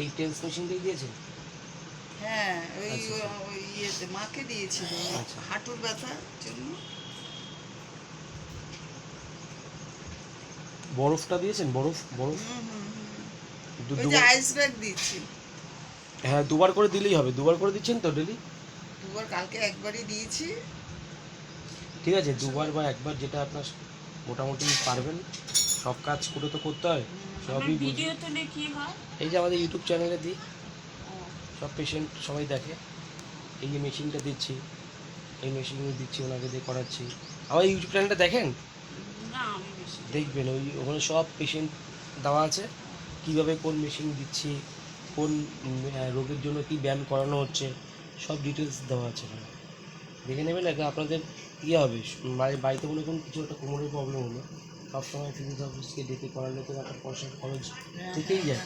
এই টেন্স মেশিনটাই দিয়েছেন? হ্যাঁ, ওই আচ্ছা আচ্ছা ওই ইয়েতে মাকে দিয়েছিল আচ্ছা। হাঁটুর ব্যথার জন্য। বরফটা দিয়েছেন? বরফ বরফ হুম হুম হুম। ওই যে দুবার? আইস ব্যাগ দিচ্ছি। হ্যাঁ, দুবার করে দিলেই হবে। দুবার করে দিচ্ছেন তো ডেলি? দুবার, কালকে একবারই দিয়েছি। ঠিক আছে, দুবার বা একবার যেটা আপনার মোটামুটি পারবেন। সব কাজ করে তো করতে হয়, আপনার সবই বুঝি। ভিডিও তুলে কি হয়? এই যে আমাদের ইউটিউব চ্যানেলে দিই, ও, সব পেশেন্ট সবাই দেখে। এই যে মেশিনটা দিচ্ছি, এই মেশিনগুলো দিচ্ছি, ওনাকে দিয়ে করাচ্ছি। আমার ইউটিউব চ্যানেলটা দেখেন, না আমি বেশি দেখি দেখবেন ওই ওখানে সব পেশেন্ট দেওয়া আছে, কীভাবে কোন মেশিন দিচ্ছি, কোন রোগের জন্য কী ব্যায়াম করানো হচ্ছে, সব ডিটেলস দেওয়া আছে ওখানে। দেখে নেবেন, একটা আপনাদের ইয়ে হবে। বাড়িতে মনে করুন কিছু একটা কোমরের প্রবলেম হলো, সবসময় ফিজিওথেরাপিস্টকে ডেকে করালে তো একটা পয়সার খরচ থেকেই যায়,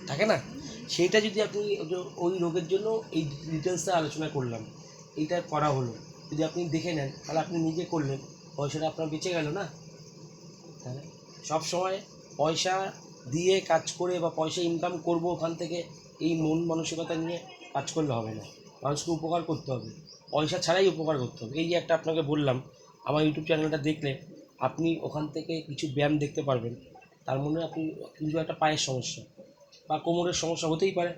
থাকে না? সেইটা যদি আপনি ওই রোগের জন্য এই ডিটেলসটা আলোচনা করলাম, এইটা করা হলো, যদি আপনি দেখে নেন তাহলে আপনি নিজে করলেন, পয়সাটা আপনার বেঁচে গেল না? তাহলে সবসময় পয়সা দিয়ে কাজ করে বা পয়সা ইনকাম করব ওখান থেকে, এই মন মানসিকতা নিয়ে কাজ করলে হবে না। মানুষকে উপকার করতে হবে, পয়সা ছাড়াই উপকার করতে হবে। এই যে একটা আপনাকে বললাম, আমার ইউটিউব চ্যানেলটা দেখলে আপনি ওখান থেকে কিছু ব্যায়াম দেখতে পারবেন। তার মনে আপনি কিছু একটা পায়ের সমস্যা বা কোমরের সমস্যা হতেই পারে,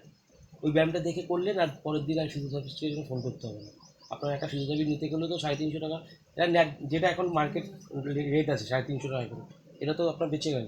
ওই ব্যায়ামটা দেখে করলেন, আর পরের দিন আর ফিজিওথেরাপিস্টের জন্য ফোন করতে হবে না। আপনার একটা ফিজিওথেরাপি নিতে গেলেও তো 350 টাকা, এটা যেটা এখন মার্কেট রেট আছে 350 টাকা করে, এটা তো আপনার বেঁচে গেল।